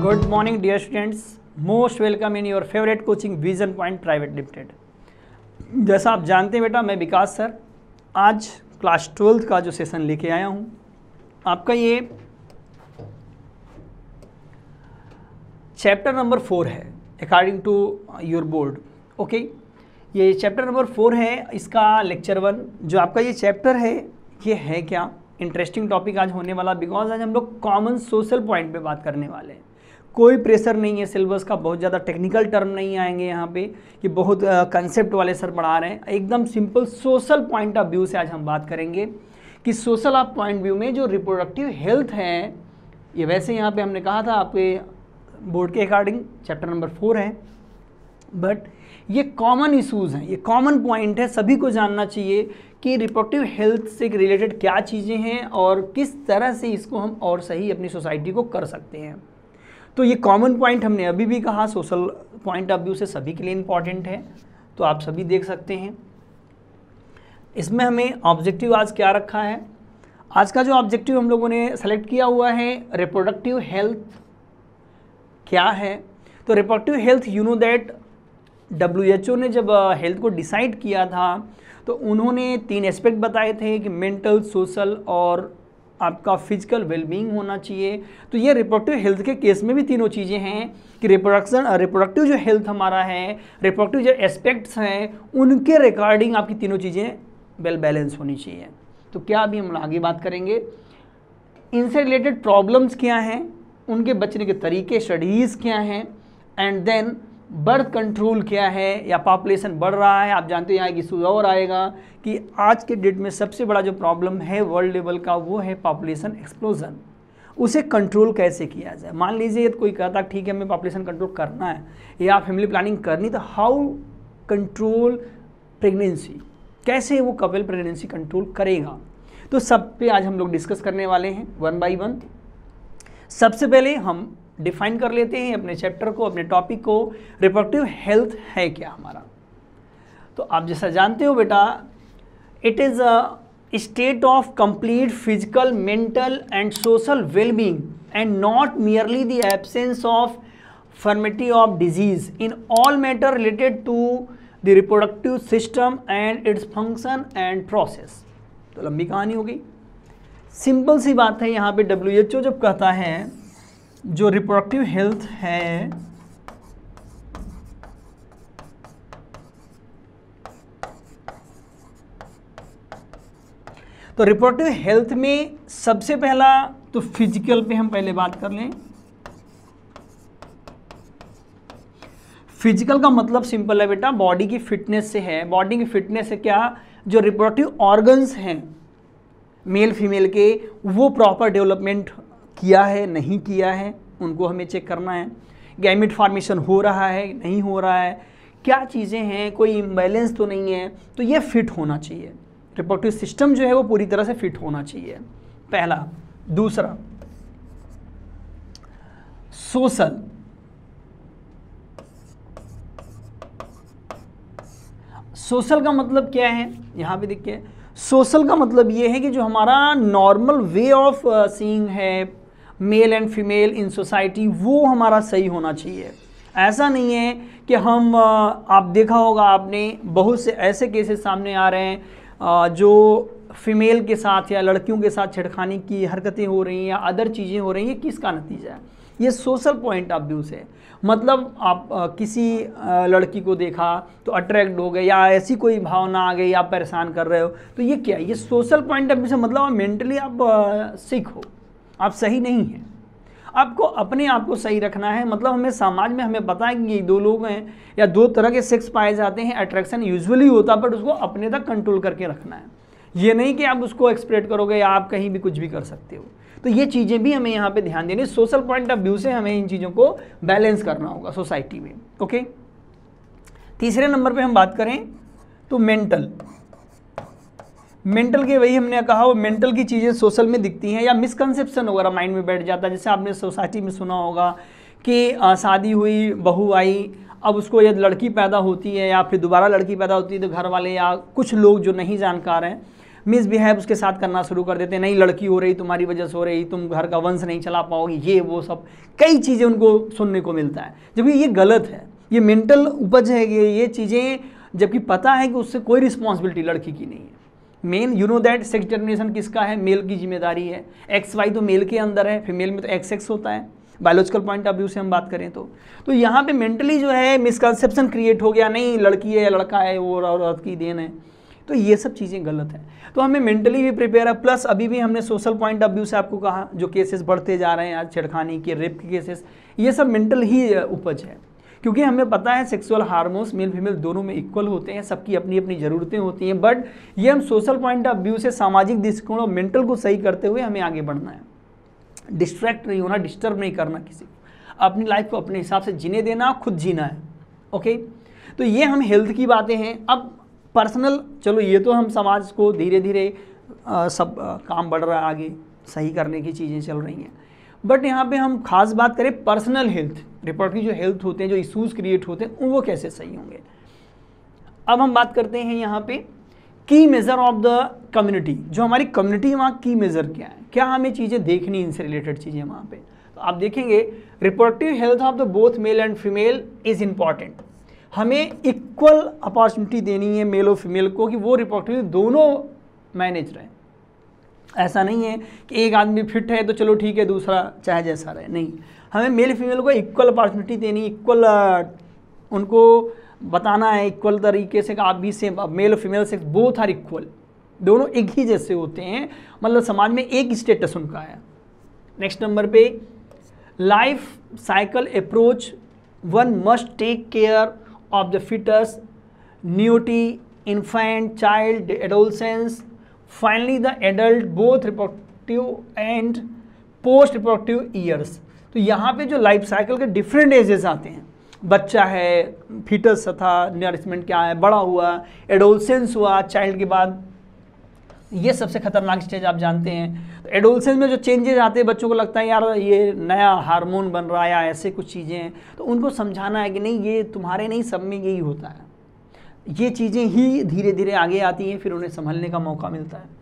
Good morning dear students, most welcome in your favourite coaching vision point private limited. जैसा आप जानते हैं बेटा, मैं विकास सर आज क्लास 12th का जो सेशन लेके आया हूँ आपका ये चैप्टर नंबर 4 है according to your board. Okay, ये चैप्टर नंबर 4 है, इसका लेक्चर 1 जो आपका ये चैप्टर है ये है क्या इंटरेस्टिंग टॉपिक आज होने वाला, बिकॉज आज हम लोग कॉमन सोशल पॉइंट पे बात करने वाले हैं। कोई प्रेशर नहीं है सिलेबस का, बहुत ज़्यादा टेक्निकल टर्म नहीं आएंगे यहाँ पे कि बहुत कंसेप्ट वाले सर पढ़ा रहे हैं। एकदम simple social point of view से आज हम बात करेंगे कि सोशल ऑफ पॉइंट व्यू में जो रिप्रोडक्टिव हेल्थ है, ये वैसे यहाँ पे हमने कहा था आपके बोर्ड के अकॉर्डिंग चैप्टर नंबर 4 है, बट ये कॉमन इशूज़ हैं, ये कॉमन पॉइंट है, सभी को जानना चाहिए कि रिप्रोडक्टिव हेल्थ से रिलेटेड क्या चीज़ें हैं और किस तरह से इसको हम और सही अपनी सोसाइटी को कर सकते हैं। तो ये कॉमन पॉइंट हमने अभी भी कहा, सोशल पॉइंट ऑफ व्यू से सभी के लिए इम्पॉर्टेंट है, तो आप सभी देख सकते हैं। इसमें हमें ऑब्जेक्टिव आज क्या रखा है, आज का जो ऑब्जेक्टिव हम लोगों ने सेलेक्ट किया हुआ है रिप्रोडक्टिव हेल्थ क्या है। तो reproductive health you know that WHO ने जब हेल्थ को डिसाइड किया था तो उन्होंने 3 एस्पेक्ट बताए थे कि मेंटल, सोशल और आपका फिजिकल वेलबींग होना चाहिए। तो ये रिप्रोडक्टिव हेल्थ के केस में भी तीनों चीज़ें हैं कि रिप्रोडक्टिव जो हेल्थ हमारा है, रिप्रोडक्टिव जो एस्पेक्ट्स हैं, उनके रिगार्डिंग आपकी तीनों चीज़ें वेल बैलेंस होनी चाहिए। तो क्या अभी हम आगे बात करेंगे, इनसे रिलेटेड प्रॉब्लम्स क्या हैं, उनके बचने के तरीके, स्टडीज़ क्या हैं, एंड देन बर्थ कंट्रोल क्या है, या पॉपुलेशन बढ़ रहा है। आप जानते हैं यहाँ एक इशू और आएगा कि आज के डेट में सबसे बड़ा जो प्रॉब्लम है वर्ल्ड लेवल का वो है पॉपुलेशन एक्सप्लोजन। उसे कंट्रोल कैसे किया जाए। मान लीजिए कोई कहता ठीक है हमें पॉपुलेशन कंट्रोल करना है या फैमिली प्लानिंग करनी, तो हाउ कंट्रोल प्रेगनेंसी, कैसे वो कपल प्रेगनेंसी कंट्रोल करेगा। तो सब पे आज हम लोग डिस्कस करने वाले हैं 1 by 1। सबसे पहले हम डिफाइन कर लेते हैं अपने चैप्टर को, अपने टॉपिक को, रिप्रोडक्टिव हेल्थ है क्या हमारा। तो आप जैसा जानते हो बेटा, it is a state of complete physical, mental and social wellbeing and not merely the absence of infirmity of disease in all matter related to the reproductive system and its function and process. तो लंबी कहानी हो गई, simple सी बात है। यहाँ पे WHO जब कहता है जो रिप्रोडक्टिव हेल्थ है तो रिप्रोडक्टिव हेल्थ में सबसे पहला तो फिजिकल पे हम पहले बात कर लें। फिजिकल का मतलब सिंपल है बेटा, बॉडी की फिटनेस से है। बॉडी की फिटनेस से क्या, जो रिप्रोडक्टिव ऑर्गन्स हैं मेल फीमेल के, वो प्रॉपर डेवलपमेंट किया है नहीं किया है, उनको हमें चेक करना है। गैमेट फॉर्मेशन हो रहा है नहीं हो रहा है, क्या चीज़ें हैं, कोई इम्बैलेंस तो नहीं है, तो ये फिट होना चाहिए। रिप्रोडक्टिव सिस्टम जो है वो पूरी तरह से फिट होना चाहिए, पहला। दूसरा सोशल, सोशल का मतलब क्या है, यहाँ पे देखिए सोशल का मतलब ये है कि जो हमारा नॉर्मल वे ऑफ सीइंग है male and female in society, वो हमारा सही होना चाहिए। ऐसा नहीं है कि हम आप देखा होगा आपने, बहुत से ऐसे केसेस सामने आ रहे हैं जो फीमेल के साथ या लड़कियों के साथ छेड़खानी की हरकतें हो रही हैं या अदर चीज़ें हो रही हैं। किसका नतीजा है, ये सोशल पॉइंट ऑफ व्यू से। मतलब आप किसी लड़की को देखा तो अट्रैक्ट हो गए या ऐसी कोई भावना आ गई, आप परेशान कर रहे हो, तो ये क्या है, ये सोशल पॉइंट ऑफ व्यू से। मतलब आप मेंटली आप सिक हो, आप सही नहीं हैं, आपको अपने आप को सही रखना है। मतलब हमें समाज में हमें पता है कि ये 2 लोग हैं या 2 तरह के सेक्स पाए जाते हैं, अट्रैक्शन यूजुअली होता है, बट उसको अपने तक कंट्रोल करके रखना है। ये नहीं कि आप उसको एक्सप्रेट करोगे या आप कहीं भी कुछ भी कर सकते हो। तो ये चीज़ें भी हमें यहाँ पे ध्यान देनी, सोशल पॉइंट ऑफ व्यू से हमें इन चीज़ों को बैलेंस करना होगा सोसाइटी में। ओके, तीसरे नंबर पे हम बात करें तो मेंटल। मेंटल के वही हमने कहा, वो मेंटल की चीज़ें सोशल में दिखती हैं या मिसकंसेप्शन वगैरह माइंड में बैठ जाता है। जैसे आपने सोसाइटी में सुना होगा कि शादी हुई, बहू आई, अब उसको यदि लड़की पैदा होती है या फिर दोबारा लड़की पैदा होती है तो घर वाले या कुछ लोग जो नहीं जानकार हैं मिसबिहेव उसके साथ करना शुरू कर देते हैं, नहीं लड़की हो रही तुम्हारी वजह से हो रही, तुम घर का वंश नहीं चला पाओगे, ये वो सब कई चीज़ें उनको सुनने को मिलता है, जबकि ये गलत है, ये मेंटल उपज है ये चीज़ें, जबकि पता है कि उससे कोई रिस्पॉन्सिबिलिटी लड़की की नहीं है। Main you know that sex determination किसका है, मेल की जिम्मेदारी है, एक्स वाई तो मेल के अंदर है, फीमेल में तो एक्स एक्स होता है, बायोलॉजिकल पॉइंट ऑफ व्यू से हम बात करें तो यहाँ पे मेंटली जो है मिसकंसेप्शन क्रिएट हो गया, नहीं लड़की है या लड़का है वो औरत की देन है, तो ये सब चीज़ें गलत है। तो हमें मेंटली भी प्रिपेयर है, प्लस अभी भी हमने सोशल पॉइंट ऑफ व्यू से आपको कहा जो केसेस बढ़ते जा रहे हैं आज, छेड़खानी के, रेप के केसेस, ये सब मेंटल ही उपज है, क्योंकि हमें पता है सेक्सुअल हार्मोन्स मेल फीमेल दोनों में इक्वल होते हैं, सबकी अपनी अपनी ज़रूरतें होती हैं, बट ये हम सोशल पॉइंट ऑफ व्यू से, सामाजिक दृष्टिकोण और मेंटल को सही करते हुए हमें आगे बढ़ना है, डिस्ट्रैक्ट नहीं होना, डिस्टर्ब नहीं करना किसी को, अपनी लाइफ को अपने हिसाब से जीने देना, खुद जीना है। ओके, तो ये हम हेल्थ की बातें हैं। अब पर्सनल, चलो ये तो हम समाज को धीरे धीरे सब काम बढ़ रहा है आगे, सही करने की चीज़ें चल रही हैं, बट यहाँ पे हम खास बात करें पर्सनल हेल्थ, रिपोर्टिव जो हेल्थ होते हैं, जो इश्यूज़ क्रिएट होते हैं, वो कैसे सही होंगे। अब हम बात करते हैं यहाँ पे की मेज़र ऑफ द कम्युनिटी, जो हमारी कम्युनिटी है वहाँ की मेज़र क्या है, क्या हमें चीज़ें देखनी, इनसे रिलेटेड चीज़ें वहाँ पे। तो आप देखेंगे reproductive health of the both male and female is important, हमें इक्वल अपॉर्चुनिटी देनी है मेल और फीमेल को कि वो रिप्रोडक्टिव दोनों मैनेज रहे। ऐसा नहीं है कि एक आदमी फिट है तो चलो ठीक है दूसरा चाहे जैसा रहे, नहीं, हमें मेल फीमेल को इक्वल अपॉर्चुनिटी देनी, इक्वल उनको बताना है इक्वल तरीके से कि आप भी सेम, मेल और female sex both are equal, दोनों एक ही जैसे होते हैं, मतलब समाज में एक स्टेटस उनका है। नेक्स्ट नंबर पे life cycle approach, one must take care of the foetus, neonate, infant, child, adolescence, finally the adult, both reproductive and post reproductive years. तो यहाँ पे जो लाइफ साइकिल के डिफरेंट एजेस आते हैं, बच्चा है, फिटस था, नरिशमेंट क्या है, बड़ा हुआ, एडोलसेंस हुआ, चाइल्ड के बाद, ये सबसे खतरनाक स्टेज आप जानते हैं। तो एडोलसेंस में जो चेंजेस आते हैं, बच्चों को लगता है यार ये नया हार्मोन बन रहा है या ऐसे कुछ चीज़ें हैं, तो उनको समझाना है कि नहीं ये तुम्हारे नहीं, सब में यही होता है, ये चीज़ें ही धीरे धीरे आगे आती हैं, फिर उन्हें संभलने का मौका मिलता है।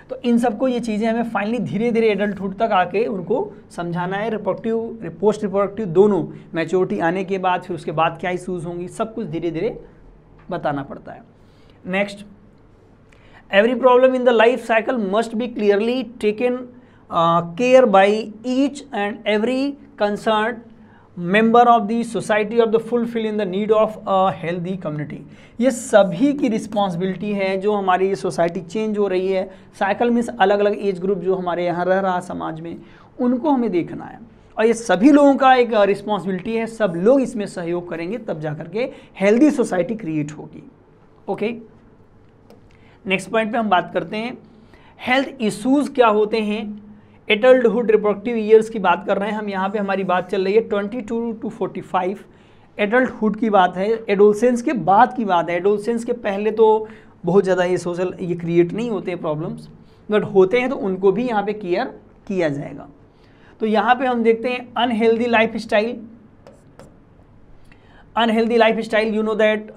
तो इन सबको ये चीज़ें हमें फाइनली धीरे धीरे एडल्टहुड तक आके उनको समझाना है, रिप्रोडक्टिव पोस्ट रिप्रोडक्टिव दोनों, मैच्योरिटी आने के बाद, फिर उसके बाद क्या इशूज़ होंगी, सब कुछ धीरे धीरे बताना पड़ता है। Next, every problem in the life cycle must be clearly taken care by each and every concerned member of the society of the fulfill in the need of a healthy community। ये सभी की responsibility है, जो हमारी ये society change हो रही है, साइकिल में अलग अलग एज ग्रुप जो हमारे यहाँ रह रहा है समाज में, उनको हमें देखना है, और ये सभी लोगों का एक रिस्पॉन्सिबिलिटी है, सब लोग इसमें सहयोग करेंगे तब जा करके हेल्दी सोसाइटी क्रिएट होगी। ओके, नेक्स्ट पॉइंट पे हम बात करते हैं हेल्थ इश्यूज क्या होते हैं। एडल्टहुड रिप्रोडक्टिव ईयर्स की बात कर रहे हैं हम, यहाँ पे हमारी बात चल रही है 22 to 45, एडल्टहुड की बात है, एडोलसेंस के बाद की बात है। एडोलसेंस के पहले तो बहुत ज़्यादा ये क्रिएट नहीं होते प्रॉब्लम्स, बट होते हैं तो उनको भी यहाँ पे केयर किया जाएगा। तो यहाँ पे हम देखते हैं unhealthy life style, you know that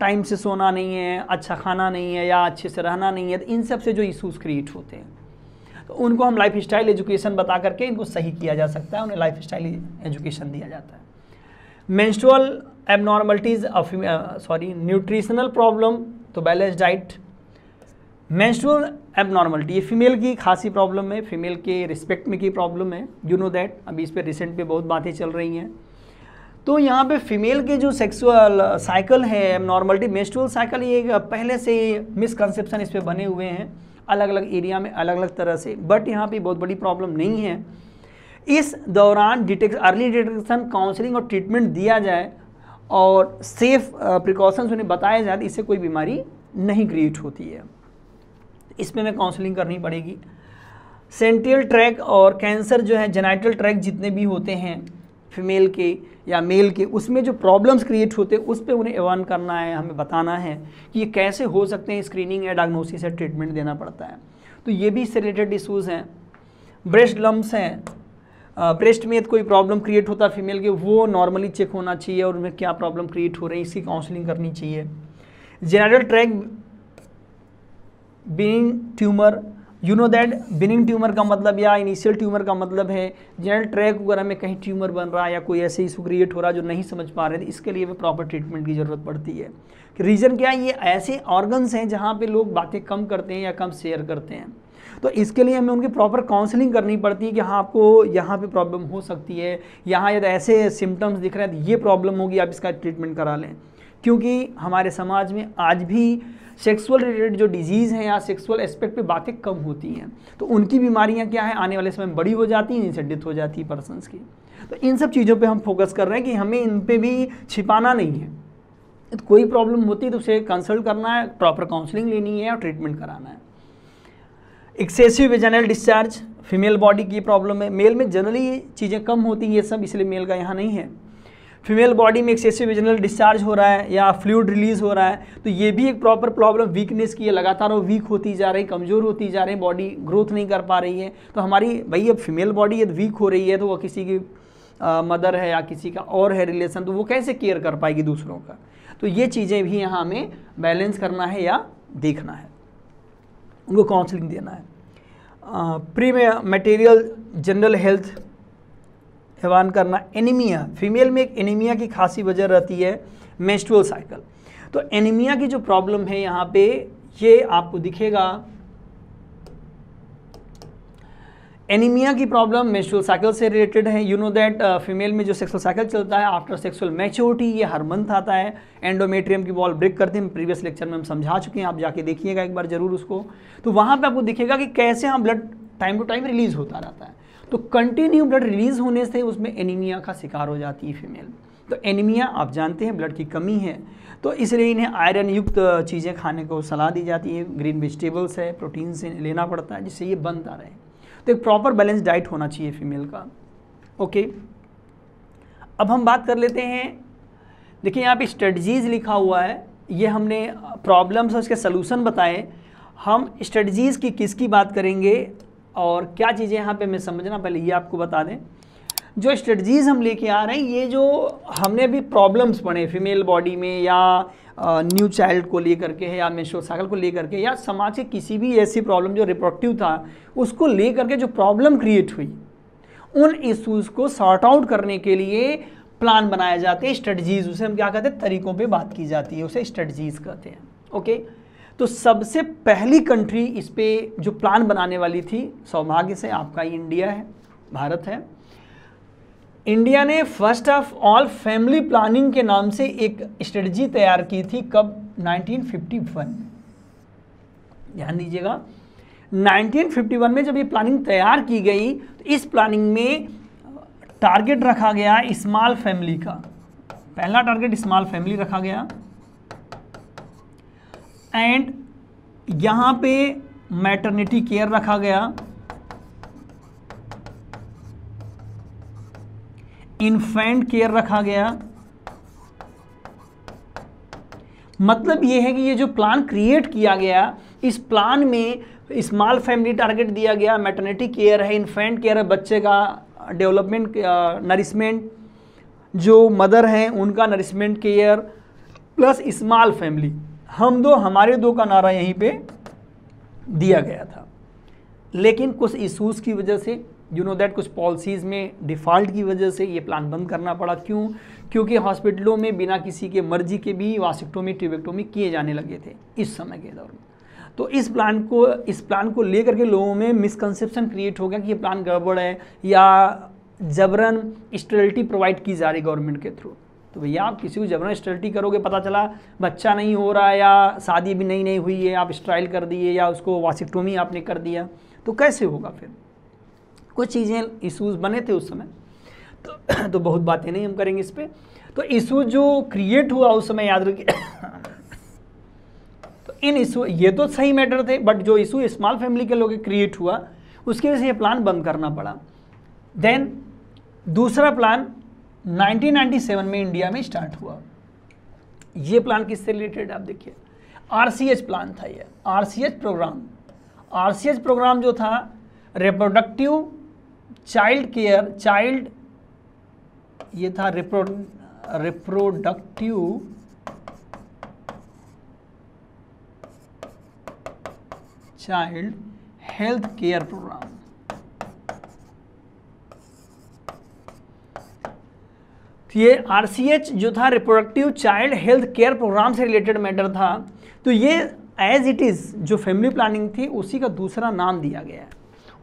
time से सोना नहीं है, अच्छा खाना नहीं है, या अच्छे से रहना नहीं है, तो इन सब से जो इश्यूज क्रिएट होते हैं, तो उनको हम लाइफ स्टाइल एजुकेशन बता करके इनको सही किया जा सकता है, उन्हें लाइफ स्टाइल एजुकेशन दिया जाता है। मेंस्ट्रुअल एबनॉर्मलिटीज़, न्यूट्रिशनल प्रॉब्लम, तो बैलेंस डाइट। मेंस्ट्रुअल एबनॉर्मलिटी, ये फीमेल की खासी प्रॉब्लम है, फीमेल के रिस्पेक्ट में की प्रॉब्लम है, यू नो दैट, अभी इस पर रिसेंट पे बहुत बातें चल रही हैं। तो यहाँ पे फीमेल के जो सेक्सुअल साइकिल है, एबनॉर्मलिटी, मेंस्ट्रुअल साइकिल, ये पहले से मिसकंसेप्शन इस पे बने हुए हैं अलग अलग एरिया में अलग अलग तरह से, बट यहाँ पे बहुत बड़ी प्रॉब्लम नहीं है। इस दौरान अर्ली डिटेक्शन, काउंसलिंग और ट्रीटमेंट दिया जाए और सेफ प्रिकॉशंस उन्हें बताया जाए, इससे कोई बीमारी नहीं क्रिएट होती है। इसमें हमें काउंसलिंग करनी पड़ेगी। सेंट्रल ट्रैक और कैंसर जो है, जेनाइटल ट्रैक जितने भी होते हैं फीमेल के या मेल के, उसमें जो प्रॉब्लम्स क्रिएट होते हैं उस पर उन्हें अवेयर करना है, हमें बताना है कि ये कैसे हो सकते हैं, स्क्रीनिंग या डायग्नोसिस या ट्रीटमेंट देना पड़ता है। तो ये भी इससे रिलेटेड इशूज़ हैं। ब्रेस्ट लम्प्स हैं, ब्रेस्ट में कोई प्रॉब्लम क्रिएट होता है फीमेल के, वो नॉर्मली चेक होना चाहिए और उनमें क्या प्रॉब्लम क्रिएट हो रही है, इसकी काउंसलिंग करनी चाहिए। Genital tract binning tumour, you know that binning tumour का मतलब या इनिशियल ट्यूमर का मतलब है जनरल ट्रैक वगैरह में कहीं ट्यूमर बन रहा है या कोई ऐसे इशू क्रिएट हो रहा है जो नहीं समझ पा रहे थे, इसके लिए भी प्रॉपर ट्रीटमेंट की ज़रूरत पड़ती है। रीज़न क्या है, ये ऐसे ऑर्गन्स हैं जहाँ पे लोग बातें कम करते हैं या कम शेयर करते हैं, तो इसके लिए हमें उनकी प्रॉपर काउंसलिंग करनी पड़ती है कि हाँ आपको यहाँ पे प्रॉब्लम हो सकती है, यहाँ यदि ऐसे सिम्टम्स दिख रहे हैं तो ये प्रॉब्लम होगी, आप इसका ट्रीटमेंट करा लें। क्योंकि हमारे समाज में आज भी सेक्सुअल रिलेटेड जो डिजीज़ हैं या सेक्सुअल एस्पेक्ट पे बातें कम होती हैं, तो उनकी बीमारियां क्या है आने वाले समय में बड़ी हो जाती हैं, इनसे डेथ हो जाती है पर्सनस की। तो इन सब चीज़ों पे हम फोकस कर रहे हैं कि हमें इन पे भी छिपाना नहीं है, तो कोई प्रॉब्लम होती है तो उसे कंसल्ट करना है, प्रॉपर काउंसलिंग लेनी है और ट्रीटमेंट कराना है। Excessive vaginal discharge female body की प्रॉब्लम है, मेल में जनरली चीज़ें कम होती हैं ये सब, इसलिए मेल का यहाँ नहीं है। फीमेल बॉडी में एक्सेसिव वेजाइनल डिस्चार्ज हो रहा है या फ्लूइड रिलीज हो रहा है, तो ये भी एक प्रॉपर प्रॉब्लम वीकनेस की है, लगातार वो वीक होती जा रही, कमज़ोर होती जा रही, बॉडी ग्रोथ नहीं कर पा रही है। तो हमारी भाई अब फीमेल बॉडी यदि वीक हो रही है तो वो किसी की मदर है या किसी का और है रिलेशन, तो वो कैसे केयर कर पाएगी दूसरों का। तो ये चीज़ें भी यहाँ हमें बैलेंस करना है या देखना है, उनको काउंसलिंग देना है। Pre material general health Evan करना। एनीमिया, फीमेल में एक एनीमिया की खासी वजह रहती है मेंस्ट्रुअल साइकिल। तो एनीमिया की जो प्रॉब्लम है यहाँ पे ये आपको दिखेगा, एनीमिया की प्रॉब्लम मेंस्ट्रुअल साइकिल से रिलेटेड है। यू नो दैट फीमेल में जो सेक्सुअल साइकिल चलता है आफ्टर सेक्सुअल मैच्योरिटी, ये हर मंथ आता है, एंडोमेट्रियम की वॉल ब्रेक करते हैं, प्रीवियस लेक्चर में हम समझा चुके हैं, आप जाके देखिएगा एक बार जरूर उसको। तो वहाँ पे आपको दिखेगा कि कैसे हम blood time to time release होता रहता है, तो कंटिन्यू ब्लड रिलीज होने से उसमें एनीमिया का शिकार हो जाती है फीमेल। तो एनीमिया आप जानते हैं ब्लड की कमी है, तो इसलिए इन्हें आयरन युक्त चीज़ें खाने को सलाह दी जाती है, ग्रीन वेजिटेबल्स है, प्रोटीन से लेना पड़ता है जिससे ये बनता रहे। तो एक प्रॉपर बैलेंस डाइट होना चाहिए फीमेल का। ओके, अब हम बात कर लेते हैं, देखिए यहाँ पे स्ट्रेटजीज लिखा हुआ है, ये हमने प्रॉब्लम्स और उसके सलूशन बताए। हम स्ट्रेटजीज की किसकी बात करेंगे और क्या चीज़ें यहाँ पे हमें समझना, पहले ये आपको बता दें। जो स्ट्रेटजीज हम लेके आ रहे हैं, ये जो हमने अभी प्रॉब्लम्स पढ़े फीमेल बॉडी में या न्यू चाइल्ड को लेकर के है या मेंस्ट्रुअल साइकिल को लेकर के या समाज के किसी भी ऐसी प्रॉब्लम जो रिप्रोडक्टिव था उसको लेकर के जो प्रॉब्लम क्रिएट हुई, उन इश्यूज़ को सॉर्ट आउट करने के लिए प्लान बनाए जाते हैं, स्ट्रेटजीज, उसे हम क्या कहते हैं, तरीकों पे बात की जाती है, उसे स्ट्रेटजीज कहते हैं। ओके, तो सबसे पहली कंट्री इस पे जो प्लान बनाने वाली थी, सौभाग्य से आपका ही इंडिया है, भारत है। इंडिया ने first of all family planning के नाम से एक स्ट्रेटजी तैयार की थी, कब, 1951। ध्यान दीजिएगा, 1951 में जब ये प्लानिंग तैयार की गई तो इस प्लानिंग में टारगेट रखा गया स्मॉल फैमिली का, पहला टारगेट स्मॉल फैमिली रखा गया, एंड यहाँ पे मैटरनिटी केयर रखा गया, इन्फेंट केयर रखा गया। मतलब ये है कि ये जो प्लान क्रिएट किया गया, इस प्लान में स्मॉल फैमिली टारगेट दिया गया, मैटरनिटी केयर है, इन्फेंट केयर है, बच्चे का डेवलपमेंट नरिशमेंट, जो मदर हैं उनका nourishment care, plus small family, हम दो हमारे दो का नारा यहीं पे दिया गया था। लेकिन कुछ इश्यूज़ की वजह से, यू नो दैट, कुछ पॉलिसीज़ में डिफ़ॉल्ट की वजह से ये प्लान बंद करना पड़ा। क्यों? क्योंकि हॉस्पिटलों में बिना किसी के मर्जी के भी वासेक्टोमी ट्यूबेक्टोमी किए जाने लगे थे इस समय के दौर में। तो इस प्लान को लेकर के लोगों में मिसकंसेप्शन क्रिएट हो गया कि ये प्लान गड़बड़ है या जबरन स्टेरिलिटी प्रोवाइड की जा रही गवर्नमेंट के थ्रू। तो भैया आप किसी को जबरन स्टेरिलिटी करोगे, पता चला बच्चा नहीं हो रहा है या शादी भी नहीं हुई है, आप स्ट्राइल कर दिए या उसको वासेक्टोमी आपने कर दिया, तो कैसे होगा फिर? कुछ चीज़ें इश्यूज़ बने थे उस समय, तो बहुत बातें नहीं हम करेंगे इस पर। तो इशू जो क्रिएट हुआ उस समय याद रखिए, तो इन इशू, ये तो सही मैटर थे, बट जो इशू स्मॉल फैमिली के लोग क्रिएट हुआ उसकी वजह से ये प्लान बंद करना पड़ा। देन दूसरा प्लान 1997 में इंडिया में स्टार्ट हुआ। ये प्लान किससे रिलेटेड आप देखिए, RCH प्लान था ये, RCH प्रोग्राम जो था रिप्रोडक्टिव चाइल्ड केयर, ये था reproductive child health care programme. ये RCH जो था reproductive child health care programme से रिलेटेड मैटर था। तो ये एज इट इज़ जो फैमिली प्लानिंग थी उसी का दूसरा नाम दिया गया है,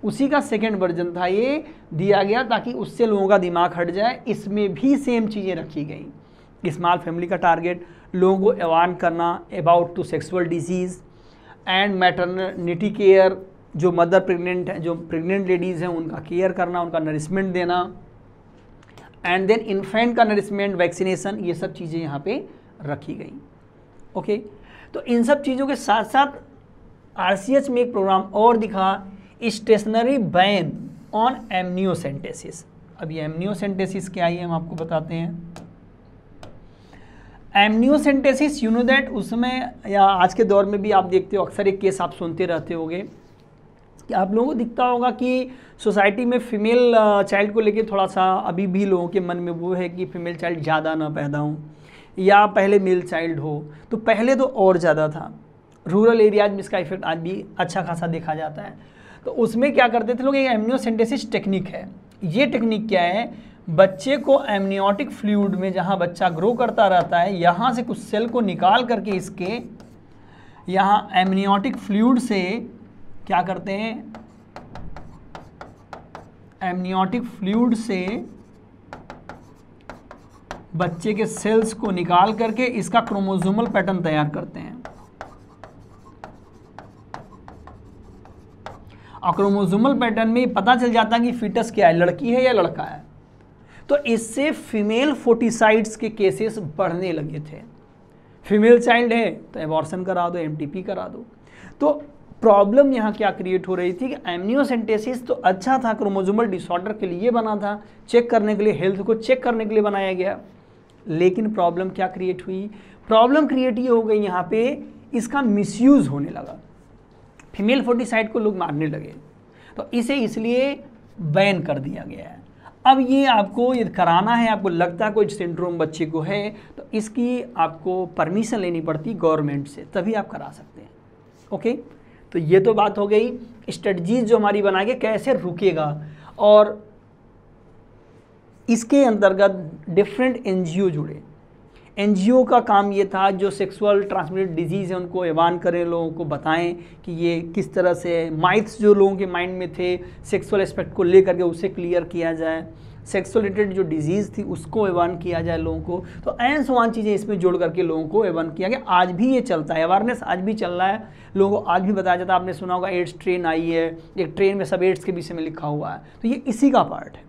उसी का सेकेंड वर्जन था ये दिया गया ताकि उससे लोगों का दिमाग हट जाए। इसमें भी सेम चीज़ें रखी गई। स्मॉल फैमिली का टारगेट लोगों को अवेयर करना about to sexual disease and maternity care, जो मदर प्रेग्नेंट है, जो प्रेग्नेंट लेडीज़ हैं उनका केयर करना, उनका नरिशमेंट देना, एंड देन इन्फेंट का नरिशमेंट, वैक्सीनेशन, ये सब चीज़ें यहाँ पे रखी गई। ओके, तो इन सब चीज़ों के साथ साथ RCH में एक प्रोग्राम और दिखा, स्टेशनरी बैन ऑन एमनियोसेंटेसिस। अब ये एमनियोसेंटेसिस क्या है हम आपको बताते हैं। एमनियोसेंटेसिस यू नो दैट, उसमें या आज के दौर में भी आप देखते हो, अक्सर एक केस आप सुनते रहते होगे कि आप लोगों को दिखता होगा कि सोसाइटी में फीमेल चाइल्ड को लेके थोड़ा सा अभी भी लोगों के मन में वो है कि फीमेल चाइल्ड ज़्यादा ना पैदा हो, या पहले मेल चाइल्ड हो। तो पहले तो और ज़्यादा था, रूरल एरियाज में इसका इफेक्ट आज भी अच्छा खासा देखा जाता है। तो उसमें क्या करते थे लोग, एक एमनियोसेंटेसिस टेक्निक है। ये टेक्निक क्या है, बच्चे को एमनियोटिक फ्लूइड में, जहाँ बच्चा ग्रो करता रहता है, यहाँ से कुछ सेल को निकाल करके इसके यहाँ एमनियोटिक फ्लूइड से क्या करते हैं, एमनियोटिक फ्लूइड से बच्चे के सेल्स को निकाल करके इसका क्रोमोसोमल पैटर्न तैयार करते हैं। और क्रोमोसोमल पैटर्न में पता चल जाता है कि फीटस क्या है, लड़की है या लड़का है। तो इससे फीमेल फोर्टिसाइड्स के केसेस बढ़ने लगे थे। फीमेल चाइल्ड है तो एबॉर्शन करा दो, MTP करा दो। तो प्रॉब्लम यहाँ क्या क्रिएट हो रही थी कि एमनियोसेंटेसिस तो अच्छा था, क्रोमोसोमल डिसऑर्डर के लिए बना था, चेक करने के लिए, हेल्थ को चेक करने के लिए बनाया गया। लेकिन प्रॉब्लम क्या क्रिएट हुई, प्रॉब्लम क्रिएट ये हो गई यहाँ पे, इसका मिसयूज होने लगा, फीमेल फोर्टिसाइड को लोग मारने लगे। तो इसे इसलिए बैन कर दिया गया है। अब ये आपको ये कराना है, आपको लगता है कोई सिंड्रोम बच्चे को है, तो इसकी आपको परमिशन लेनी पड़ती गवर्नमेंट से, तभी आप करा सकते हैं। ओके, तो ये तो बात हो गई स्ट्रेटजीज जो हमारी बनाएंगे कैसे रुकेगा। और इसके अंतर्गत डिफरेंट NGO जुड़े। NGO का काम ये था जो सेक्सुअल ट्रांसमिटेड डिजीज़ है उनको अवेयर करें, लोगों को बताएं कि ये किस तरह से, माइथ्स जो लोगों के माइंड में थे सेक्सुअल एस्पेक्ट को लेकर के उसे क्लियर किया जाए, सेक्सुअल रिलेटेड जो डिजीज़ थी उसको अवेयर किया जाए लोगों को। तो एंड सो ऑन चीज़ें इसमें जोड़ करके लोगों को अवेयर किया गया। आज भी ये चलता है, अवेयरनेस आज भी चल रहा है, लोगों को आज भी बताया जाता है। आपने सुना होगा एड्स ट्रेन आई है, एक ट्रेन में सब एड्स के विषय में लिखा हुआ है। तो ये इसी का पार्ट है,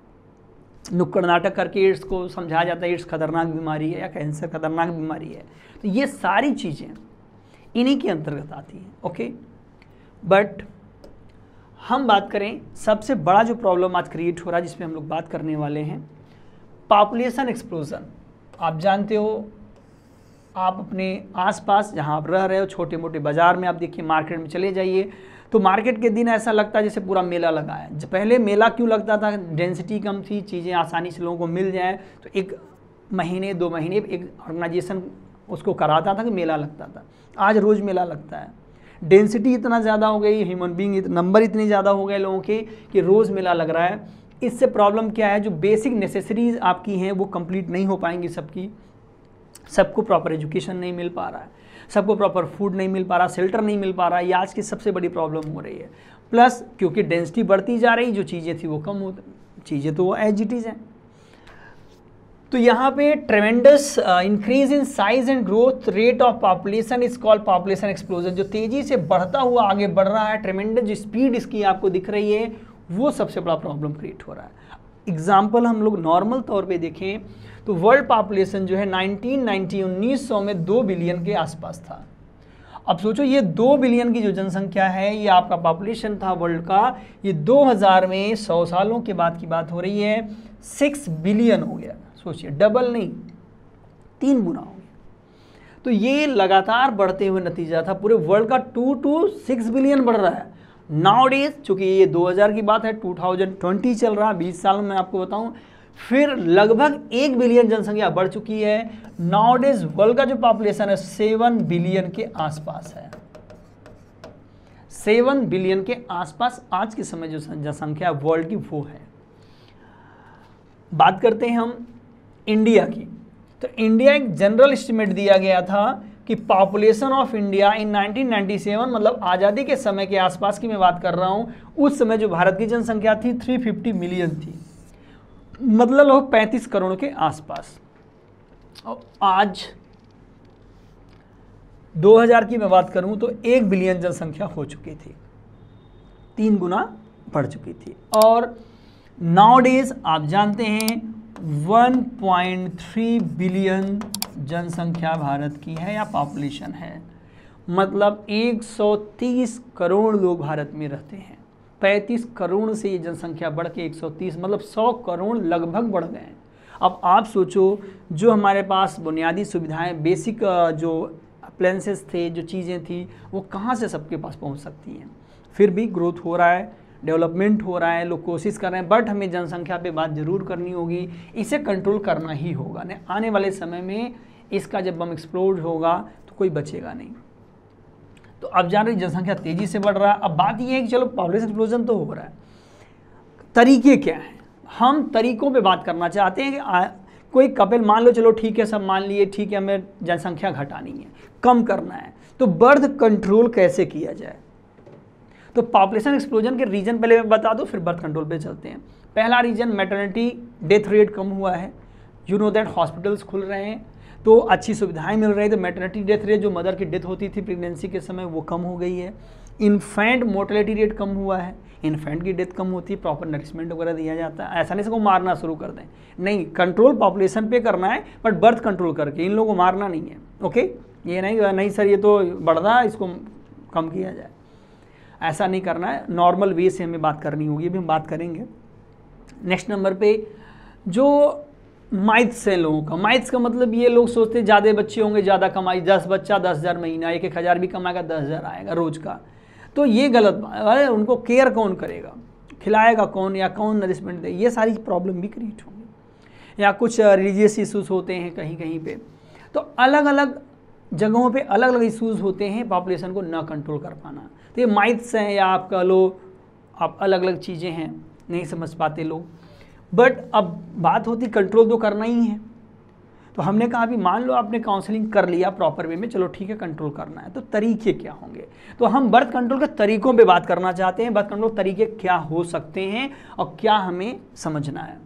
नुक्कड़ नाटक करके एड्स को समझाया जाता है, एड्स खतरनाक बीमारी है या कैंसर खतरनाक बीमारी है। तो ये सारी चीज़ें इन्हीं के अंतर्गत आती हैं। ओके, बट हम बात करें सबसे बड़ा जो प्रॉब्लम आज क्रिएट हो रहा है जिसमें हम लोग बात करने वाले हैं, पॉपुलेशन एक्सप्लोजन। आप जानते हो, आप अपने आसपास जहाँ आप रह रहे हो, छोटे मोटे बाज़ार में आप देखिए, मार्केट में चले जाइए तो मार्केट के दिन ऐसा लगता है जैसे पूरा मेला लगा है। पहले मेला क्यों लगता था, डेंसिटी कम थी, चीज़ें आसानी से लोगों को मिल जाए, तो एक महीने 2 महीने एक ऑर्गेनाइजेशन उसको कराता था कि मेला लगता था। आज रोज़ मेला लगता है, डेंसिटी इतना ज़्यादा हो गई, ह्यूमन बीइंग नंबर इतने ज़्यादा हो गए लोगों के कि रोज़ मेला लग रहा है। इससे प्रॉब्लम क्या है, जो बेसिक नेसेसरीज आपकी हैं वो कंप्लीट नहीं हो पाएंगी सबकी। सबको प्रॉपर एजुकेशन नहीं मिल पा रहा है, सबको प्रॉपर फूड नहीं मिल पा रहा, शेल्टर नहीं मिल पा रहा, ये आज की सबसे बड़ी प्रॉब्लम हो रही है। प्लस क्योंकि डेंसिटी बढ़ती जा रही, जो चीज़ें थी वो कम हो, चीज़ें तो वो एज इट इज़ हैं। तो यहाँ पे ट्रेमेंडस increase in size and growth rate of population is called population explosion. जो तेज़ी से बढ़ता हुआ आगे बढ़ रहा है, ट्रेमेंडस जो स्पीड इसकी आपको दिख रही है, वो सबसे बड़ा प्रॉब्लम क्रिएट हो रहा है। एग्जाम्पल हम लोग नॉर्मल तौर पे देखें तो वर्ल्ड पॉपुलेशन जो है 1990 में 2 बिलियन के आसपास था। अब सोचो ये 2 बिलियन की जो जनसंख्या है, ये आपका पॉपुलेशन था वर्ल्ड का, ये 2000 में 100 सालों के बाद की बात हो रही है 6 बिलियन हो गया। सोचिए, डबल नहीं 3 गुना हो गया। तो ये लगातार बढ़ते हुए नतीजा था, पूरे वर्ल्ड का 2 to 6 बिलियन बढ़ रहा है। नाउ डेज चूँकि ये 2000 की बात है, 2020 चल रहा है, 20 साल में आपको बताऊं, फिर लगभग 1 बिलियन जनसंख्या बढ़ चुकी है। नाउ डेज वर्ल्ड का जो पॉपुलेशन है 7 बिलियन के आसपास है, 7 बिलियन के आसपास आज के समय जो जनसंख्या वर्ल्ड की वो है। बात करते हैं हम इंडिया की, तो इंडिया एक जनरल एस्टिमेट दिया गया था कि पॉपुलेशन ऑफ इंडिया इन 1997 मतलब आज़ादी के समय के आसपास की मैं बात कर रहा हूँ, उस समय जो भारत की जनसंख्या थी 350 मिलियन थी, मतलब लोग 35 करोड़ के आसपास। और आज 2000 की मैं बात करूं तो 1 बिलियन जनसंख्या हो चुकी थी, 3 गुना बढ़ चुकी थी। और नाउडेज आप जानते हैं 1.3 बिलियन जनसंख्या भारत की है या पॉपुलेशन है, मतलब 130 करोड़ लोग भारत में रहते हैं। 35 करोड़ से ये जनसंख्या बढ़ के 130 मतलब 100 करोड़ लगभग बढ़ गए हैं। अब आप सोचो, जो हमारे पास बुनियादी सुविधाएं, बेसिक जो अप्लायंसेस थे, जो चीज़ें थी, वो कहाँ से सबके पास पहुँच सकती हैं। फिर भी ग्रोथ हो रहा है, डेवलपमेंट हो रहा है, लोग कोशिश कर रहे हैं, बट हमें जनसंख्या पे बात ज़रूर करनी होगी, इसे कंट्रोल करना ही होगा। नहीं आने वाले समय में इसका जब बम एक्सप्लोड होगा तो कोई बचेगा नहीं। तो अब जान रही जनसंख्या तेज़ी से बढ़ रहा है। अब बात यह है कि चलो पॉपुलेशन एक्सप्लोजन तो हो रहा है, तरीके क्या हैं? हम तरीकों पे बात करना चाहते हैं कि कोई कपिल मान लो, चलो ठीक है, सब मान लिए, ठीक है, हमें जनसंख्या घटानी है, कम करना है, तो बर्थ कंट्रोल कैसे किया जाए? तो पॉपुलेशन एक्सप्लोजन के रीजन पहले मैं बता दूं, फिर बर्थ कंट्रोल पे चलते हैं। पहला रीजन, मैटरनिटी डेथ रेट कम हुआ है। यू नो दैट हॉस्पिटल्स खुल रहे हैं तो अच्छी सुविधाएं मिल रही है, तो मैटरनिटी डेथ रेट, जो मदर की डेथ होती थी प्रेगनेंसी के समय, वो कम हो गई है। इन्फेंट मोर्टेलिटी रेट कम हुआ है, इन्फेंट की डेथ कम होती है, प्रॉपर नरिशमेंट वगैरह दिया जाता है। ऐसा नहीं इसको मारना शुरू कर दें, नहीं, कंट्रोल पॉपुलेशन पे करना है, बट बर्थ कंट्रोल करके, इन लोगों को मारना नहीं है। ओके, ये नहीं सर ये तो बढ़ रहा है, इसको कम किया जाए, ऐसा नहीं करना है। नॉर्मल वे से हमें बात करनी होगी, अभी हम बात करेंगे। नेक्स्ट नंबर पे जो माइथ्स है लोगों का, माइथ्स का मतलब ये लोग सोचते हैं ज़्यादा बच्चे होंगे ज़्यादा कमाई, 10 बच्चा 10,000 महीना, 1,000 भी कमाएगा 10,000 आएगा रोज का, तो ये गलत बात है। उनको केयर कौन करेगा, खिलाएगा कौन, या कौन नरिशमेंट दे, ये सारी प्रॉब्लम भी क्रिएट होंगी। या कुछ रिलीजियस इशूज़ होते हैं कहीं कहीं पे, तो अलग अलग जगहों पे अलग अलग इशूज़ होते हैं पॉपुलेशन को ना कंट्रोल कर पाना। तो ये माइथ्स हैं, या आप कह लो आप अलग अलग चीज़ें हैं, नहीं समझ पाते लोग। बट अब बात होती कंट्रोल तो करना ही है, तो हमने कहा अभी मान लो आपने काउंसलिंग कर लिया प्रॉपर वे में, चलो ठीक है कंट्रोल करना है, तो तरीके क्या होंगे? तो हम बर्थ कंट्रोल के तरीकों पे बात करना चाहते हैं। बर्थ कंट्रोल तरीके क्या हो सकते हैं और क्या हमें समझना है।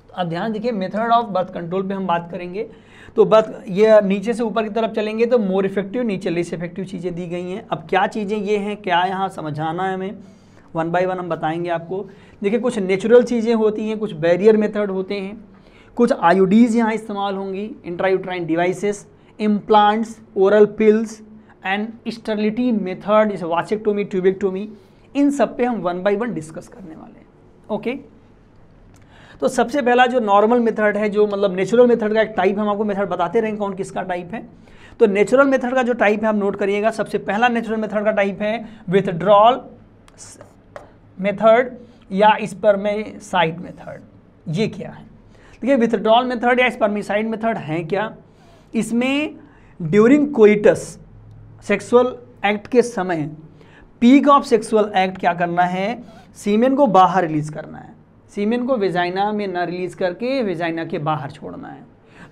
तो अब ध्यान देखिए, मेथड ऑफ बर्थ कंट्रोल पे हम बात करेंगे। तो बर्थ, ये नीचे से ऊपर की तरफ चलेंगे तो मोर इफेक्टिव, नीचे लेस इफेक्टिव चीज़ें दी गई हैं। अब क्या चीज़ें ये हैं, क्या यहाँ समझाना है हमें, वन बाय वन हम बताएंगे आपको। देखिए, कुछ नेचुरल चीज़ें होती हैं, कुछ बैरियर मेथड होते हैं, कुछ आईओडीज़ यहाँ इस्तेमाल होंगी, intrauterine devices, implants, oral pills and sterility method, जैसे वासेक्टोमी, ट्यूबेक्टोमी, इन सब पे हम वन बाय वन डिस्कस करने वाले हैं। ओके, तो सबसे पहला जो नॉर्मल मेथड है, जो मतलब नेचुरल मेथड का एक टाइप, हम आपको मेथड बताते रहेंगे कौन किसका टाइप है। तो नेचुरल मेथड का जो टाइप है आप नोट करिएगा। सबसे पहला नेचुरल मेथड का टाइप है विथड्रॉल मेथड या स्पर्मेसाइड मेथड। ये क्या है? देखिए, विथड्रॉल मेथड या स्पर्मेसाइड मेथड है क्या? इसमें ड्यूरिंग कोइटस, सेक्सुअल एक्ट के समय, पीक ऑफ सेक्सुअल एक्ट क्या करना है, सीमेन को बाहर रिलीज करना है। सीमेन को वेजाइना में ना रिलीज करके वेजाइना के बाहर छोड़ना है।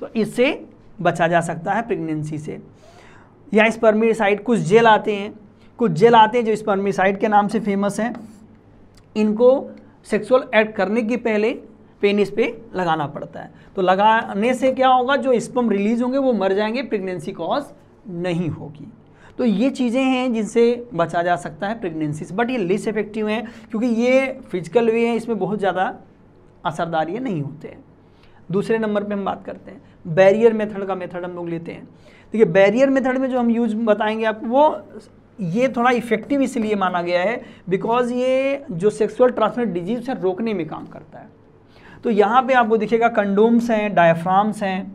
तो इससे बचा जा सकता है प्रेगनेंसी से। या स्पर्मेसाइड, कुछ जेल आते हैं, जो स्पर्मेसाइड के नाम से फेमस हैं। इनको सेक्सुअल एक्ट करने के पहले पेनिस पे लगाना पड़ता है। तो लगाने से क्या होगा, जो स्पर्म रिलीज होंगे वो मर जाएंगे, प्रेगनेंसी कॉज नहीं होगी। तो ये चीज़ें हैं जिनसे बचा जा सकता है प्रेगनेंसी से, बट ये लेस इफेक्टिव हैं क्योंकि ये फिजिकल वे है, इसमें बहुत ज़्यादा असरदार ये नहीं होते हैं। दूसरे नंबर पे हम बात करते हैं बैरियर मेथड का। मेथड हम लोग लेते हैं। देखिए, बैरियर मेथड में जो हम यूज बताएंगे आपको, वो ये थोड़ा इफेक्टिव इसलिए माना गया है बिकॉज ये जो सेक्सुअल ट्रांसमिट डिजीज है रोकने में काम करता है। तो यहाँ पे आपको दिखेगा कंडोम्स हैं, डायफ्राम्स हैं,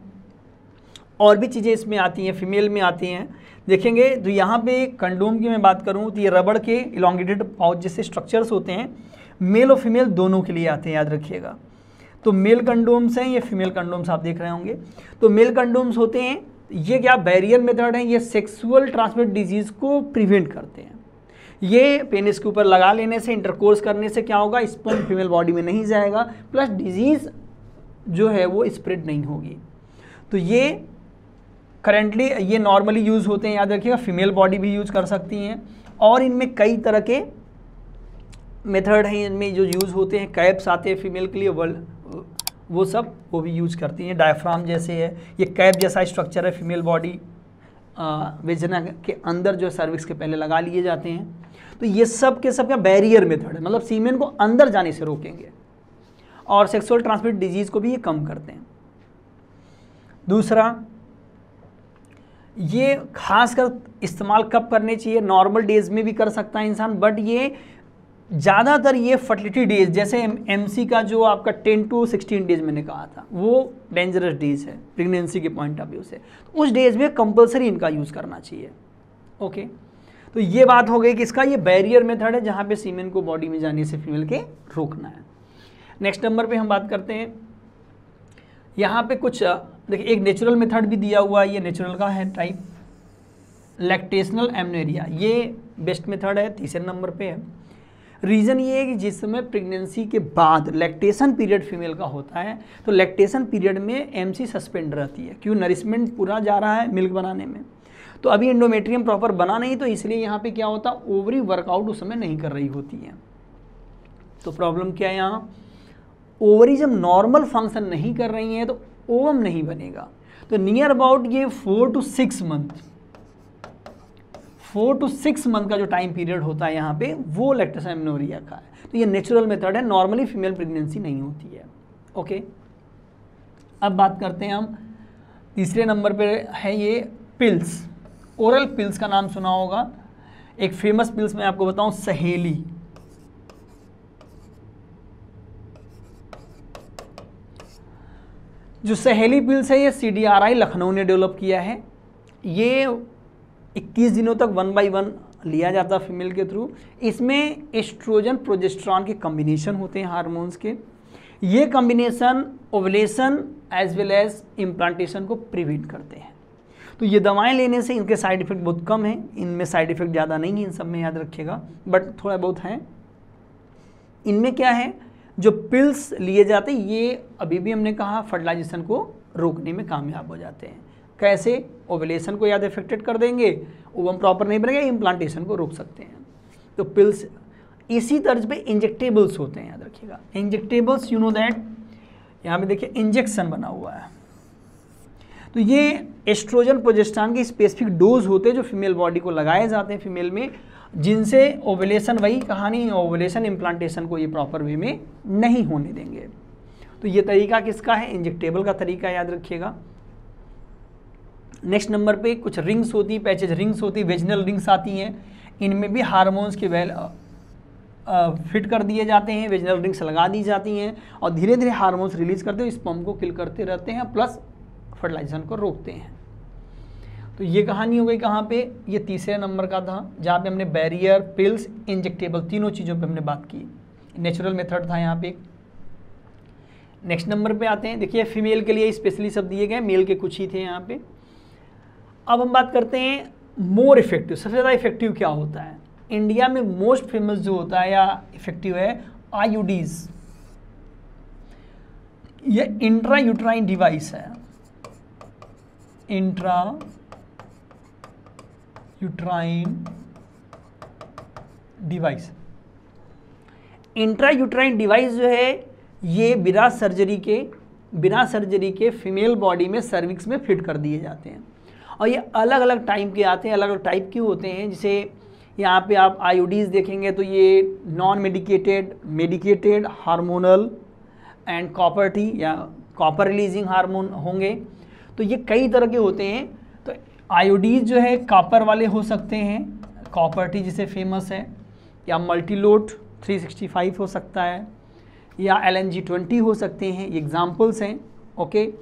और भी चीज़ें इसमें आती हैं, फीमेल में आती हैं। देखेंगे तो यहाँ पे कंडोम की मैं बात करूँ तो ये रबड़ के इलोंगेटेड पाउच जैसे स्ट्रक्चर्स होते हैं, मेल और फीमेल दोनों के लिए आते हैं, याद रखिएगा। तो मेल कंडोम्स हैं, ये फीमेल कंडोम्स आप देख रहे होंगे। तो मेल कंडोम्स होते हैं, ये क्या बैरियर मेथड है, ये सेक्सुअल ट्रांसमिट डिजीज़ को प्रिवेंट करते हैं। ये पेनिस के ऊपर लगा लेने से, इंटरकोर्स करने से क्या होगा, स्पर्म फीमेल बॉडी में नहीं जाएगा, प्लस डिजीज़ जो है वो स्प्रेड नहीं होगी। तो ये करेंटली ये नॉर्मली यूज़ होते हैं, याद रखिएगा, फीमेल बॉडी भी यूज़ कर सकती हैं। और इनमें कई तरह के मेथड हैं इनमें जो यूज़ होते हैं, कैप्स आते हैं फीमेल के लिए, वो सब वो भी यूज़ करती हैं। डायफ्राम जैसे है, ये कैप जैसा स्ट्रक्चर है, फीमेल बॉडी वेजिना के अंदर जो सर्विक्स के पहले लगा लिए जाते हैं। तो ये सब के सब का बैरियर मेथड है, मतलब सीमेन को अंदर जाने से रोकेंगे और सेक्सुअल ट्रांसमिट डिजीज़ को भी ये कम करते हैं। दूसरा, ये खासकर इस्तेमाल कब करने चाहिए, नॉर्मल डेज में भी कर सकता है इंसान, बट ये ज़्यादातर ये फर्टिलिटी डेज, जैसे एमसी का जो आपका 10 to 16 डेज मैंने कहा था, वो डेंजरस डेज है प्रेगनेंसी के पॉइंट ऑफ व्यू से, तो उस डेज में कंपलसरी इनका यूज़ करना चाहिए। ओके, तो ये बात हो गई कि इसका ये बैरियर मेथड है जहाँ पे सीमेन को बॉडी में जाने से फीमेल के रोकना है। नेक्स्ट नंबर पे हम बात करते हैं, यहाँ पे कुछ देखिए, एक नेचुरल मेथड भी दिया हुआ है, ये नेचुरल का है टाइप, लैक्टेशनल एमनेरिया, ये बेस्ट मेथड है, तीसरे नंबर पे है। रीज़न ये है कि जिस समय प्रेगनेंसी के बाद लैक्टेशन पीरियड फीमेल का होता है, तो लैक्टेशन पीरियड में एमसी सस्पेंड रहती है, क्यों, नरिशमेंट पूरा जा रहा है मिल्क बनाने में, तो अभी एंडोमेट्रियम प्रॉपर बना नहीं, तो इसलिए यहाँ पे क्या होता है, ओवरी वर्कआउट उस समय नहीं कर रही होती है। तो प्रॉब्लम क्या है यहाँ, ओवरी जब नॉर्मल फंक्शन नहीं कर रही हैं तो ओवम नहीं बनेगा। तो नियर अबाउट ये 4 to 6 मंथ का जो टाइम पीरियड होता है यहाँ पे, वो लैक्टेशन एमनेरिया का है। तो ये नेचुरल मेथड है, नॉर्मली फीमेल प्रेगनेंसी नहीं होती है। ओके, अब बात करते हैं हम तीसरे नंबर पे है ये पिल्स, ओरल पिल्स का नाम सुना होगा। एक फेमस पिल्स मैं आपको बताऊं, सहेली, जो सहेली पिल्स है ये CDRI लखनऊ ने डेवलप किया है। ये 21 दिनों तक 1 by 1 लिया जाता है फीमेल के थ्रू। इसमें एस्ट्रोजन प्रोजेस्टेरॉन के कॉम्बिनेशन होते हैं हार्मोन्स के। ये combination ovulation as well as implantation को प्रिवेंट करते हैं। तो ये दवाएं लेने से इनके साइड इफ़ेक्ट बहुत कम हैं, इनमें साइड इफ़ेक्ट ज़्यादा नहीं है, इन सब में याद रखिएगा, बट थोड़ा बहुत हैं। इनमें क्या है, जो पिल्स लिए जाते हैं ये अभी भी हमने कहा फर्टिलाइजेशन को रोकने में कामयाब हो जाते हैं। कैसे, ओवुलेशन को याद इफेक्टेड कर देंगे, ओवम प्रॉपर नहीं बनेगा, इम्प्लांटेशन को रोक सकते हैं। तो पिल्स इसी तर्ज पे इंजेक्टेबल्स होते हैं, याद रखिएगा। इंजेक्टेबल्स, यू नो दैट, यहाँ पे देखिए इंजेक्शन बना हुआ है। तो ये एस्ट्रोजन प्रोजेस्टेरॉन के स्पेसिफिक डोज होते हैं जो फीमेल बॉडी को लगाए जाते हैं फीमेल में, जिनसे ओवुलेशन, वही कहानी, ओवुलेशन इम्प्लांटेशन को ये प्रॉपर वे में नहीं होने देंगे। तो ये तरीका किसका है, इंजेक्टेबल का तरीका, याद रखिएगा। नेक्स्ट नंबर पे कुछ रिंग्स होती हैं, पैचेज रिंग्स होती हैं, वेजिनल रिंग्स आती हैं, इनमें भी हार्मोन्स के फिट कर दिए जाते हैं, वेजिनल रिंग्स लगा दी जाती हैं और धीरे धीरे हार्मोन्स रिलीज करते हुए स्पर्म को किल करते रहते हैं, प्लस फर्टिलाइजेशन को रोकते हैं। तो ये कहानी हो गई कहाँ पे, ये तीसरे नंबर का था, जहाँ पे हमने बैरियर, पिल्स, इंजेक्टेबल, तीनों चीज़ों पे हमने बात की। नेचुरल मेथड था यहाँ पे। नेक्स्ट नंबर पे आते हैं, देखिए फीमेल के लिए स्पेशली सब दिए गए, मेल के कुछ ही थे यहाँ पे। अब हम बात करते हैं मोर इफेक्टिव, सबसे ज़्यादा इफेक्टिव क्या होता है। इंडिया में मोस्ट फेमस जो होता है या इफेक्टिव है आईयूडीज। ये इंट्रा यूट्राइन डिवाइस है, intra uterine device. Intra uterine device जो है ये बिना सर्जरी के फीमेल बॉडी में सर्विक्स में फिट कर दिए जाते हैं और ये अलग अलग टाइप के आते हैं, अलग अलग टाइप के होते हैं। जैसे यहाँ पे आप आईयूडीज देखेंगे तो ये non medicated, medicated, hormonal and copper T या कॉपर रिलीजिंग हार्मोन होंगे। तो ये कई तरह के होते हैं। तो आईयूडीज जो है कॉपर वाले हो सकते हैं, कॉपर टी जिसे फेमस है, या मल्टीलोट 365 हो सकता है, या LNG20 हो सकते हैं, ये एग्जाम्पल्स हैं। ओके,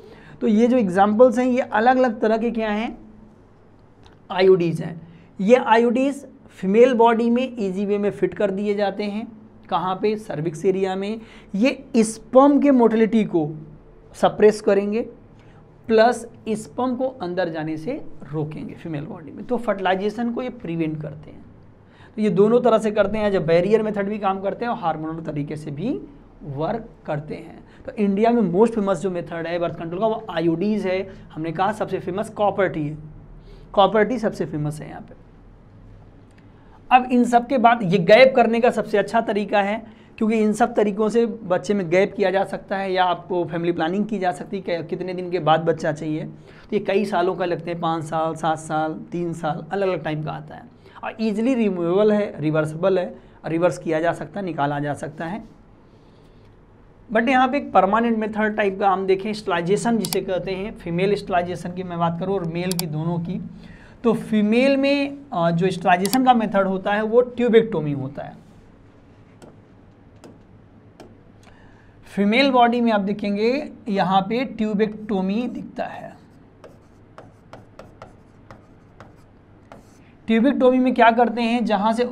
तो ये जो एग्जाम्पल्स हैं ये अलग अलग तरह के क्या हैं, आईयूडीज हैं। ये आईयूडीज फीमेल बॉडी में इजी वे में फिट कर दिए जाते हैं, कहाँ पे, सर्विक्स एरिया में। ये स्पर्म के मोटिलिटी को सप्रेस करेंगे प्लस स्पर्म को अंदर जाने से रोकेंगे फीमेल बॉडी में, तो फर्टिलाइजेशन को ये प्रिवेंट करते हैं। तो ये दोनों तरह से करते हैं, जब बैरियर मेथड भी काम करते हैं और हार्मोनल तरीके से भी वर्क करते हैं। तो इंडिया में मोस्ट फेमस जो मेथड है बर्थ कंट्रोल का वो आईओडीज है। हमने कहा सबसे फेमस कॉपर टी है, कॉपर टी सबसे फेमस है यहाँ पे। अब इन सब के बाद ये गैप करने का सबसे अच्छा तरीका है, क्योंकि इन सब तरीकों से बच्चे में गैप किया जा सकता है, या आपको फैमिली प्लानिंग की जा सकती है कि कितने दिन के बाद बच्चा चाहिए। तो ये कई सालों का लगते हैं, 5 साल, 7 साल, 3 साल, अलग अलग टाइम का आता है, और ईजिली रिमूवेबल है, रिवर्सिबल है, रिवर्स किया जा सकता है, निकाला जा सकता है। बट यहाँ पे एक परमानेंट मेथड टाइप का हम देखें, स्टलाइजेशन जिसे कहते हैं, फीमेल स्टलाइजेशन की मैं बात करूँ और मेल की, दोनों की। तो फीमेल में जो स्टलाइजेशन का मेथड होता है वो ट्यूबेक्टोमी होता है। फीमेल बॉडी में आप देखेंगे यहाँ पे ट्यूबेक्टोमी दिखता है। ट्यूबेक्टोमी में क्या करते हैं, जहाँ से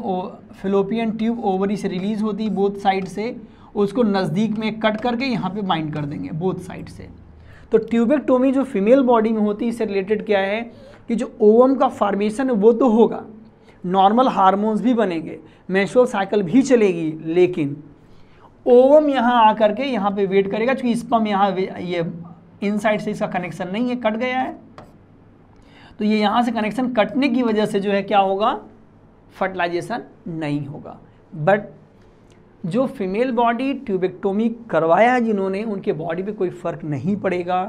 फिलोपियन ट्यूब ओवरी से रिलीज होती है बोथ साइड से, उसको नज़दीक में कट करके यहाँ पे बाइंड कर देंगे बोथ साइड से। तो ट्यूबेक्टोमी जो फीमेल बॉडी में होती है, इससे रिलेटेड क्या है कि जो ओवम का फॉर्मेशन है वो तो होगा, नॉर्मल हार्मोन्स भी बनेंगे, मेंस्ट्रुअल साइकिल भी चलेगी, लेकिन ओवम यहाँ आकर के यहाँ पे वेट करेगा, क्योंकि स्पर्म यहाँ ये इनसाइड से इसका कनेक्शन नहीं है, कट गया है। तो ये यहाँ से कनेक्शन कटने की वजह से जो है क्या होगा, फर्टिलाइजेशन नहीं होगा। बट जो फीमेल बॉडी ट्यूबेक्टोमी करवाया है जिन्होंने, उनके बॉडी पे कोई फ़र्क नहीं पड़ेगा।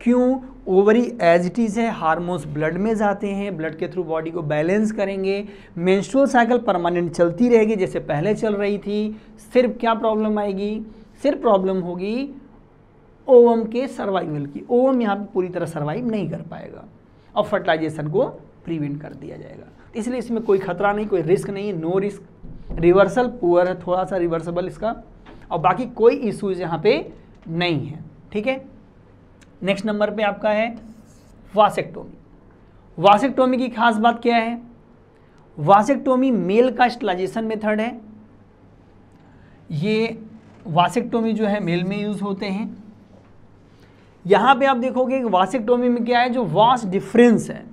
क्यों? ओवरी एज इट इज़ है, हार्मोन्स ब्लड में जाते हैं, ब्लड के थ्रू बॉडी को बैलेंस करेंगे, मेंस्ट्रुअल साइकिल परमानेंट चलती रहेगी जैसे पहले चल रही थी। सिर्फ क्या प्रॉब्लम आएगी, सिर्फ प्रॉब्लम होगी ओवम के सर्वाइवल की। ओवम यहाँ पे पूरी तरह सर्वाइव नहीं कर पाएगा और फर्टिलाइजेशन को प्रिवेंट कर दिया जाएगा। इसलिए इसमें कोई खतरा नहीं, कोई रिस्क नहीं, नो रिस्क। रिवर्सल पुअर है, थोड़ा सा रिवर्सेबल इसका, और बाकी कोई इश्यूज यहाँ पे नहीं है। ठीक है, नेक्स्ट नंबर पे आपका है वासेक्टोमी। वासेक्टोमी की खास बात क्या है, वासेक्टोमी मेल का स्टलाइजेशन मेथड है। ये वासेक्टोमी जो है मेल में यूज होते हैं। यहाँ पे आप देखोगे कि वासेक्टोमी में क्या है, जो वास्ट डिफरेंस है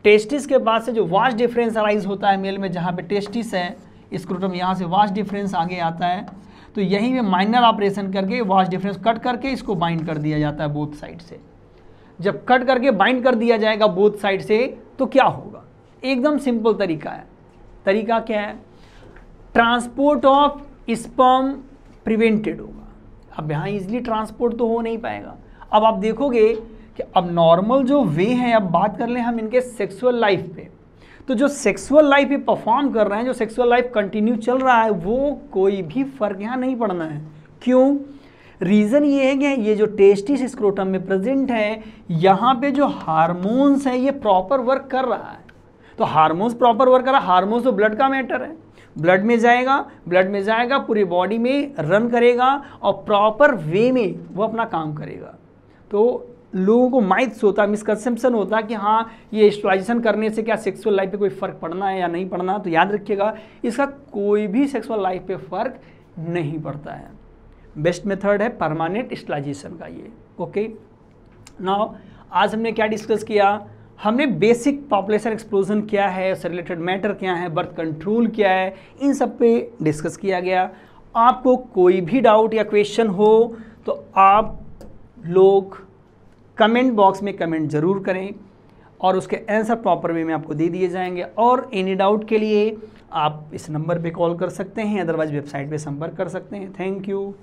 टेस्टिस के पास से, जो वास्ट डिफरेंस अराइज होता है मेल में, जहाँ पे टेस्टिस है, स्क्रोटम यहाँ से वास्ट डिफरेंस आगे आता है, तो यहीं पे माइनर ऑपरेशन करके वास्ट डिफरेंस कट करके इसको बाइंड कर दिया जाता है बोथ साइड से। जब कट करके बाइंड कर दिया जाएगा बोथ साइड से, तो क्या होगा, एकदम सिंपल तरीका है। तरीका क्या है, ट्रांसपोर्ट ऑफ स्पर्म प्रिवेंटेड होगा। अब यहाँ इजीली ट्रांसपोर्ट तो हो नहीं पाएगा। अब आप देखोगे कि अब नॉर्मल जो वे है, अब बात कर लें हम इनके सेक्सुअल लाइफ पे, तो जो सेक्सुअल लाइफ ये परफॉर्म कर रहे हैं, जो सेक्सुअल लाइफ कंटिन्यू चल रहा है, वो कोई भी फर्क यहाँ नहीं पड़ना है। क्यों? रीज़न ये है कि ये जो टेस्टिस स्क्रोटम में प्रेजेंट है, यहाँ पे जो हार्मोन्स है ये प्रॉपर वर्क कर रहा है। तो हार्मोन्स प्रॉपर वर्क कर रहा है, हार्मोन्स तो ब्लड का मैटर है, ब्लड में जाएगा, पूरी बॉडी में रन करेगा और प्रॉपर वे में वो अपना काम करेगा। तो लोगों को माइथ्स होता, मिसकंसेप्शन होता कि हाँ ये स्टलाइजेशन करने से क्या सेक्सुअल लाइफ पे कोई फ़र्क पड़ना है या नहीं पड़ना। तो याद रखिएगा, इसका कोई भी सेक्सुअल लाइफ पे फ़र्क नहीं पड़ता है। बेस्ट मेथड है परमानेंट स्टलाइजेशन का ये। ओके, नाउ आज हमने क्या डिस्कस किया, हमने बेसिक पॉपुलेशन एक्सप्लोजन क्या है, उससे रिलेटेड मैटर क्या है, बर्थ कंट्रोल क्या है, इन सब पे डिस्कस किया गया। आपको कोई भी डाउट या क्वेश्चन हो तो आप लोग कमेंट बॉक्स में कमेंट ज़रूर करें और उसके आंसर प्रॉपर वे में आपको दे दिए जाएंगे। और एनी डाउट के लिए आप इस नंबर पे कॉल कर सकते हैं, अदरवाइज वेबसाइट पे संपर्क कर सकते हैं। Thank you.